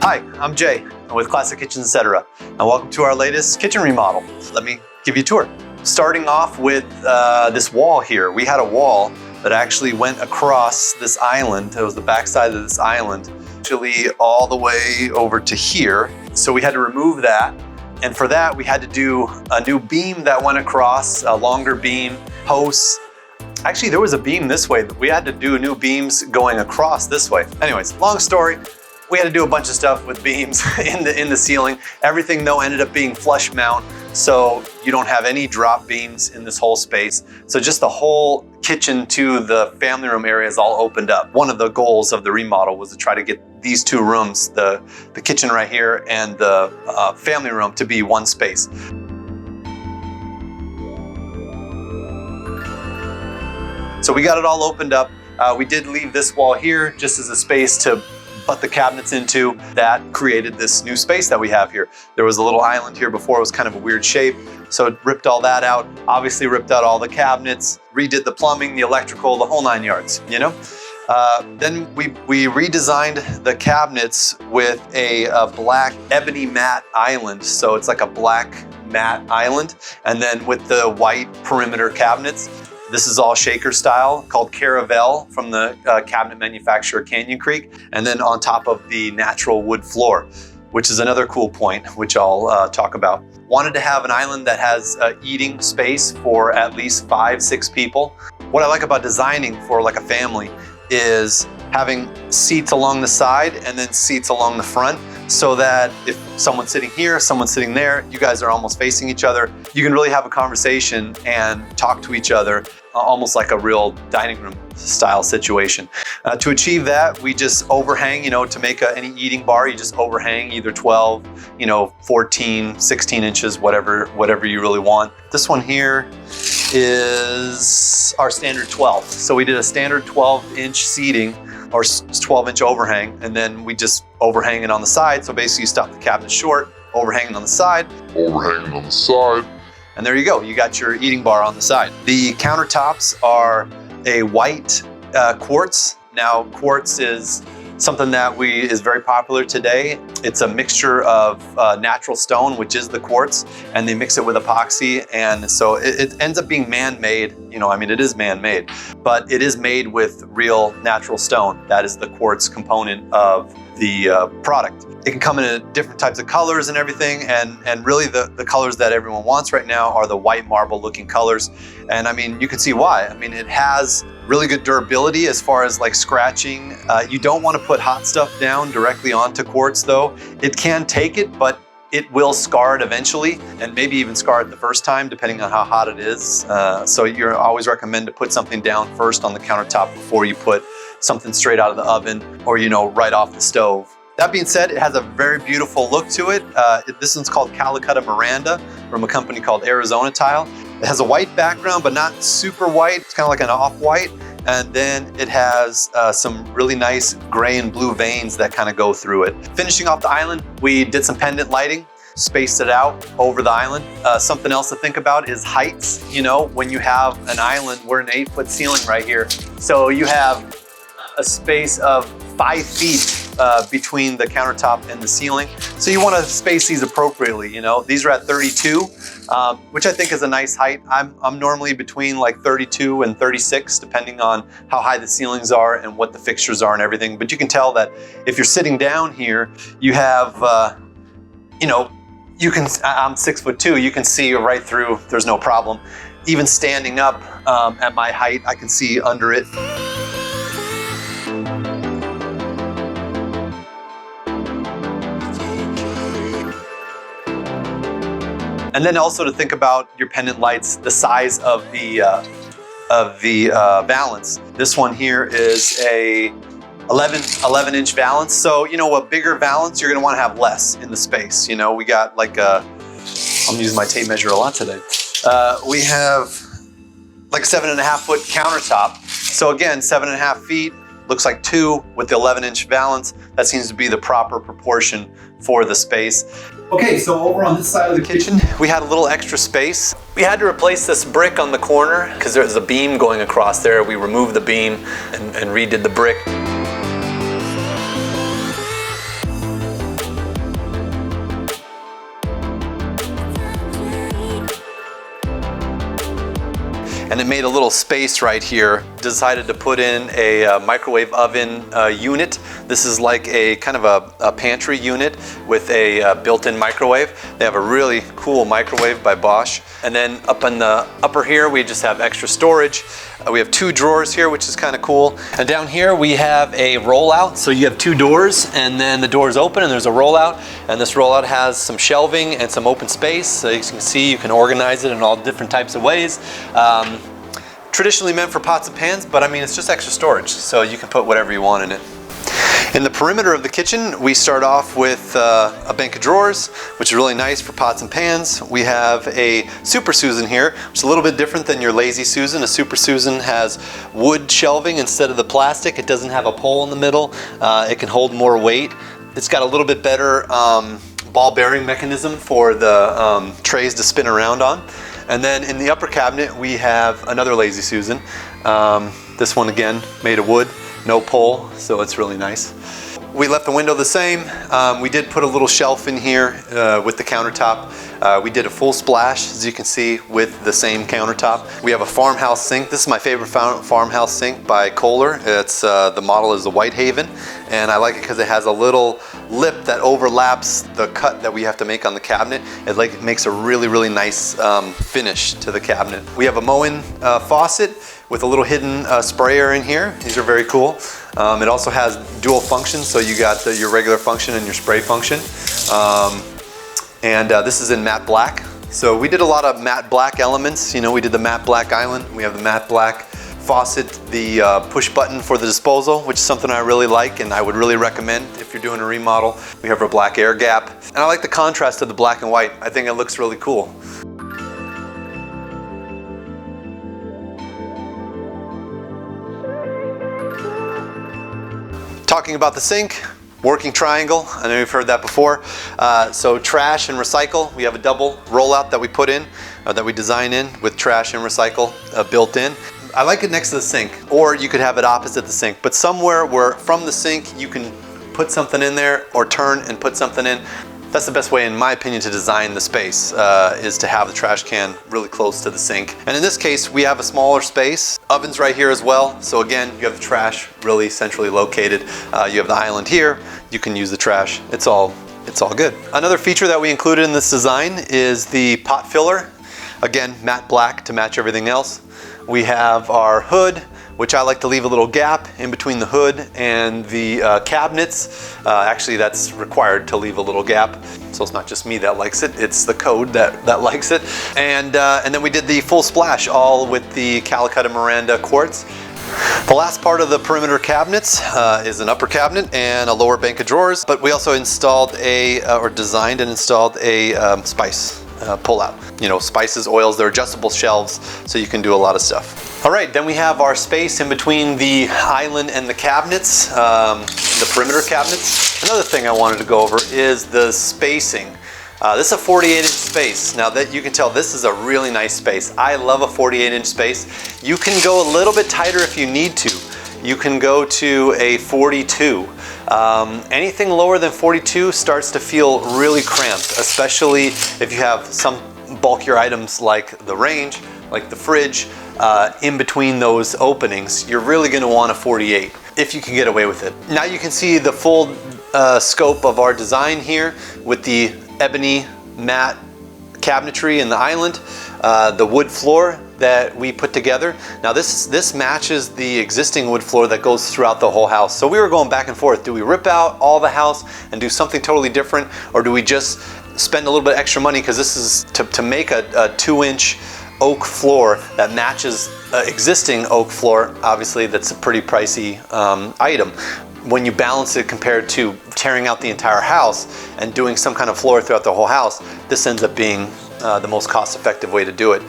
Hi, I'm Jay with Classic Kitchens, etc. And welcome to our latest kitchen remodel. Let me give you a tour. Starting off with this wall here. We had a wall that actually went across this island. It was the backside of this island, actually all the way over to here. So we had to remove that. And for that, we had to do a new beam that went across, a longer beam, posts. Actually, there was a beam this way, but we had to do new beams going across this way. Anyways, long story. We had to do a bunch of stuff with beams in the ceiling. Everything though ended up being flush mount, so you don't have any drop beams in this whole space. So just the whole kitchen to the family room area is all opened up. One of the goals of the remodel was to try to get these two rooms, the kitchen right here and the family room, to be one space. So we got it all opened up. We did leave this wall here just as a space to put the cabinets into. That created this new space that we have here. There was a little island here before. It was kind of a weird shape, so it ripped all that out. Obviously ripped out all the cabinets, redid the plumbing, the electrical, the whole 9 yards, you know? Then we redesigned the cabinets with a black ebony matte island. So it's like a black matte island, and then with the white perimeter cabinets. This is all shaker style, called Caravel, from the cabinet manufacturer Canyon Creek, and then on top of the natural wood floor, which is another cool point, which I'll talk about. Wanted to have an island that has eating space for at least 5-6 people. What I like about designing for like a family is having seats along the side and then seats along the front, so that if someone's sitting here, someone's sitting there, you guys are almost facing each other. You can really have a conversation and talk to each other, almost like a real dining room style situation. To achieve that, we just overhang, to make any eating bar, you just overhang either 12, 14, 16 inches, whatever you really want. This one here is our standard 12. So we did a standard 12-inch seating, or 12-inch overhang, and then we just overhang it on the side. So basically you stop the cabinet short, overhanging on the side. And there you go, you got your eating bar on the side. The countertops are a white quartz. Now, quartz is something that is very popular today. It's a mixture of natural stone, which is the quartz, and they mix it with epoxy, and so it ends up being man-made. It is man-made, but it is made with real natural stone. That is the quartz component of the product. It can come in different types of colors and everything, and really the colors that everyone wants right now are the white marble looking colors. And you can see why. It has really good durability as far as like scratching. You don't want to put hot stuff down directly onto quartz though. It can take it, but it will scar it eventually, and maybe even scar it the first time, depending on how hot it is. So you always recommend to put something down first on the countertop before you put something straight out of the oven or right off the stove. That being said, it has a very beautiful look to it. This one's called Calicut Miranda from a company called Arizona Tile. It has a white background, but not super white. It's kind of like an off-white. And then it has some really nice gray and blue veins that kind of go through it. Finishing off the island, we did some pendant lighting, spaced it out over the island. Something else to think about is heights. When you have an island, we're an 8-foot ceiling right here. So you have a space of 5 feet between the countertop and the ceiling. So you want to space these appropriately. These are at 32, which I think is a nice height. I'm normally between like 32 and 36, depending on how high the ceilings are and what the fixtures are and everything. But you can tell that if you're sitting down here, you have, I'm 6'2", you can see right through, there's no problem. Even standing up at my height, I can see under it. And then also to think about your pendant lights, the size of the valance. This one here is a 11-inch valance. So, a bigger valance, you're gonna wanna have less in the space. We got like I'm using my tape measure a lot today. We have like a 7.5-foot countertop. So again, 7.5 feet, looks like 2 with the 11-inch valance. That seems to be the proper proportion for the space. Okay, so over on this side of the kitchen, we had a little extra space. We had to replace this brick on the corner because there's a beam going across there. We removed the beam and redid the brick. and it made a little space right here. Decided to put in a microwave oven unit. This is like a kind of a pantry unit with a built-in microwave. They have a really cool microwave by Bosch. And then up in the upper here, we just have extra storage. We have 2 drawers here, which is kind of cool. And down here we have a rollout. So you have 2 doors, and then the doors open and there's a rollout. And this rollout has some shelving and some open space. So as you can see, you can organize it in all different types of ways. Traditionally meant for pots and pans, but I mean, it's just extra storage. So you can put whatever you want in it. In the perimeter of the kitchen, we start off with a bank of drawers, which is really nice for pots and pans. We have a Super Susan here, which is a little bit different than your Lazy Susan. A Super Susan has wood shelving instead of the plastic. It doesn't have a pole in the middle. It can hold more weight. It's got a little bit better ball bearing mechanism for the trays to spin around on. And then in the upper cabinet, we have another Lazy Susan. This one again, made of wood. No pole, so it's really nice. We left the window the same. We did put a little shelf in here with the countertop. We did a full splash, as you can see, with the same countertop. We have a farmhouse sink. This is my favorite farmhouse sink by Kohler. It's the model is the Whitehaven, and I like it because it has a little lip that overlaps the cut that we have to make on the cabinet. It makes a really, really nice finish to the cabinet. We have a Moen faucet with a little hidden sprayer in here. These are very cool. It also has dual functions, so you got your regular function and your spray function. This is in matte black. So we did a lot of matte black elements. You know, we did the matte black island. We have the matte black faucet, the push button for the disposal, which is something I really like and I would really recommend if you're doing a remodel. We have our black air gap. And I like the contrast of the black and white. I think it looks really cool. Talking about the sink, working triangle. I know you've heard that before. So trash and recycle. We have a double rollout that we put in, that we design in with trash and recycle built in. I like it next to the sink, or you could have it opposite the sink, but somewhere where from the sink you can put something in there or turn and put something in. That's the best way, in my opinion, to design the space, is to have the trash can really close to the sink. And in this case, we have a smaller space. Oven's right here as well. So again, you have the trash really centrally located. You have the island here. You can use the trash. It's all good. Another feature that we included in this design is the pot filler. Again, matte black to match everything else. We have our hood, which I like to leave a little gap in between the hood and the cabinets. Actually, that's required to leave a little gap. So it's not just me that likes it, it's the code that likes it. And then we did the full splash, all with the Calicut and Miranda quartz. The last part of the perimeter cabinets is an upper cabinet and a lower bank of drawers, but we also installed or designed and installed a spice pull-out. You know, spices, oils, they're adjustable shelves, so you can do a lot of stuff. All right, then we have our space in between the island and the cabinets, the perimeter cabinets. Another thing I wanted to go over is the spacing. This is a 48-inch space. Now that you can tell, this is a really nice space. I love a 48-inch space. You can go a little bit tighter if you need to. You can go to a 42. Anything lower than 42 starts to feel really cramped, especially if you have some bulkier items like the range, like the fridge, in between those openings. You're really going to want a 48 if you can get away with it. Now you can see the full scope of our design here with the ebony matte cabinetry in the island, the wood floor that we put together. Now this matches the existing wood floor that goes throughout the whole house. So we were going back and forth. Do we rip out all the house and do something totally different, or do we just spend a little bit extra money, because this is to make a 2-inch oak floor that matches existing oak floor. Obviously that's a pretty pricey item. When you balance it compared to tearing out the entire house and doing some kind of floor throughout the whole house, this ends up being the most cost-effective way to do it.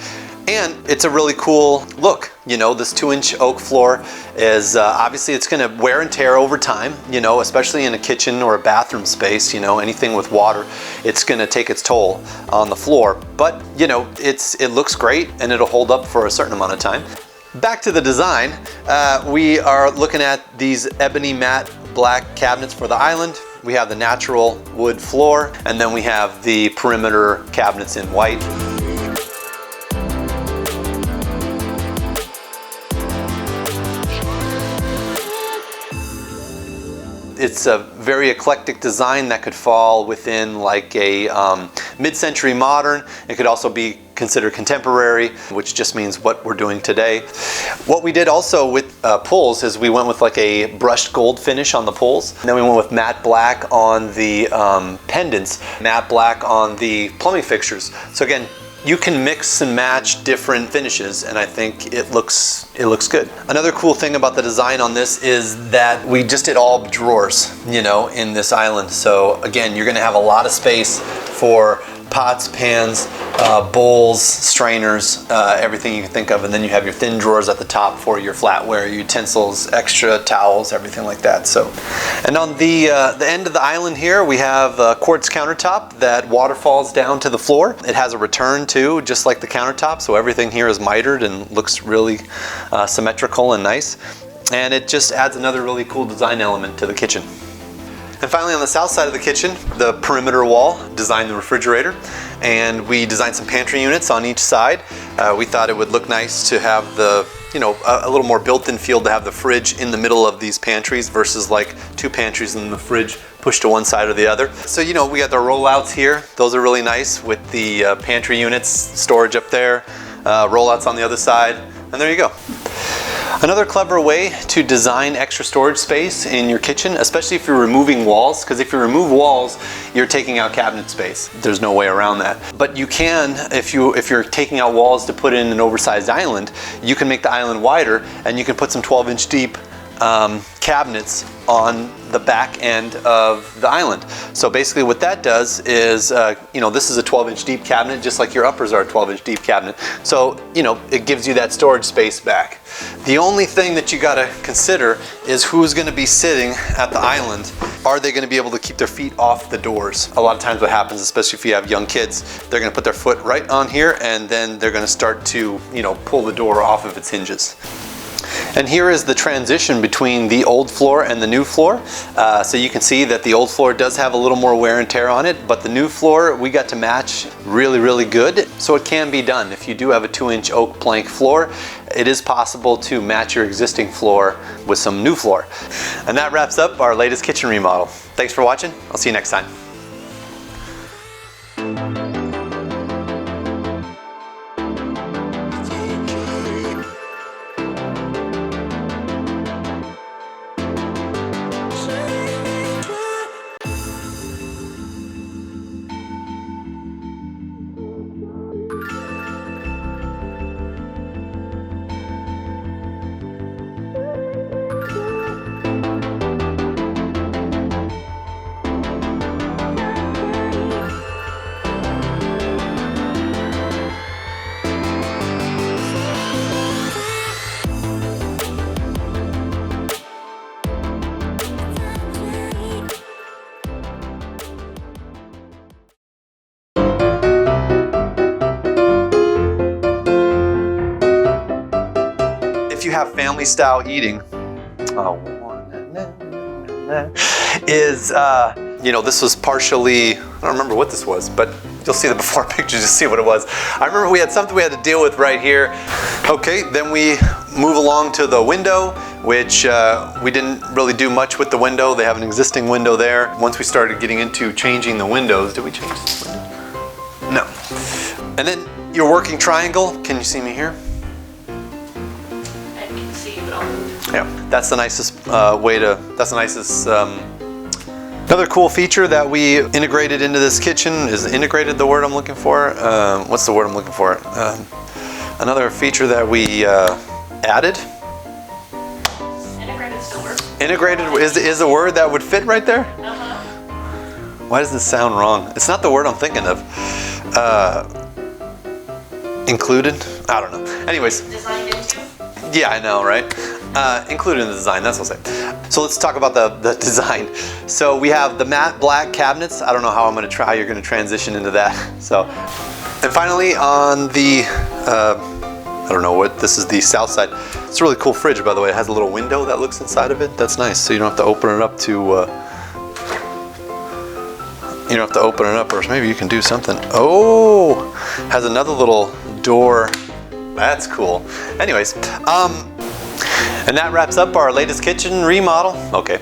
And it's a really cool look. You know, this 2-inch oak floor is obviously it's going to wear and tear over time, you know, especially in a kitchen or a bathroom space, you know, anything with water, it's going to take its toll on the floor. But, you know, it looks great and it'll hold up for a certain amount of time. Back to the design, we are looking at these ebony matte black cabinets for the island. We have the natural wood floor, and then we have the perimeter cabinets in white. It's a very eclectic design that could fall within like a mid-century modern. It could also be considered contemporary, which just means what we're doing today. What we did also with pulls is we went with like a brushed gold finish on the pulls. And then we went with matte black on the pendants, matte black on the plumbing fixtures. So again, you can mix and match different finishes, and I think it looks good. Another cool thing about the design on this is that we just did all drawers, you know, in this island. So again, you're gonna have a lot of space for pots, pans, bowls, strainers, everything you can think of, and then you have your thin drawers at the top for your flatware, utensils, extra towels, everything like that. So, and on the end of the island here, we have a quartz countertop that waterfalls down to the floor. It has a return too, just like the countertop, so everything here is mitered and looks really symmetrical and nice. And it just adds another really cool design element to the kitchen. And finally, on the south side of the kitchen, the perimeter wall designed the refrigerator, and we designed some pantry units on each side. We thought it would look nice to have the, you know, a little more built-in feel to have the fridge in the middle of these pantries versus like two pantries and the fridge pushed to one side or the other. So, you know, we got the rollouts here. Those are really nice with the pantry units, storage up there, rollouts on the other side, and there you go. Another clever way to design extra storage space in your kitchen, especially if you're removing walls, because if you remove walls, you're taking out cabinet space. There's no way around that. But you can, if you're taking out walls to put in an oversized island, you can make the island wider and you can put some 12-inch deep cabinets on the back end of the island. So basically what that does is, you know, this is a 12-inch deep cabinet, just like your uppers are a 12-inch deep cabinet. So, you know, it gives you that storage space back. The only thing that you gotta consider is who's gonna be sitting at the island. Are they gonna be able to keep their feet off the doors? A lot of times what happens, especially if you have young kids, they're gonna put their foot right on here and then they're gonna start to, you know, pull the door off of its hinges. And here is the transition between the old floor and the new floor. So you can see that the old floor does have a little more wear and tear on it, but the new floor we got to match really, really good. So it can be done. If you do have a 2-inch oak plank floor, it is possible to match your existing floor with some new floor. And that wraps up our latest kitchen remodel. Thanks for watching. I'll see you next time. If you have family style eating, is, you know, this was partially, I don't remember what this was, but you'll see the before pictures to see what it was. I remember we had something we had to deal with right here. Okay, then we move along to the window, which we didn't really do much with the window. They have an existing window there. Once we started getting into changing the windows, did we change this window? No. And then your working triangle, can you see me here? Yeah, that's the nicest that's the nicest, another cool feature that we integrated into this kitchen is integrated the word I'm looking for. What's the word I'm looking for? Another feature that we added. Integrated still works. Integrated is a word that would fit right there? Uh-huh. Why does this sound wrong? It's not the word I'm thinking of. Included? I don't know. Anyways. Designed into? Yeah, I know, right? Included in the design, that's what I'll say. So let's talk about the design. So we have the matte black cabinets. I don't know how you're gonna transition into that. So, and finally on the, I don't know what, this is the south side. It's a really cool fridge, by the way. It has a little window that looks inside of it. That's nice. So you don't have to open it up to, you don't have to open it up, or maybe you can do something. Oh, has another little door. That's cool. Anyways, and that wraps up our latest kitchen remodel. Okay.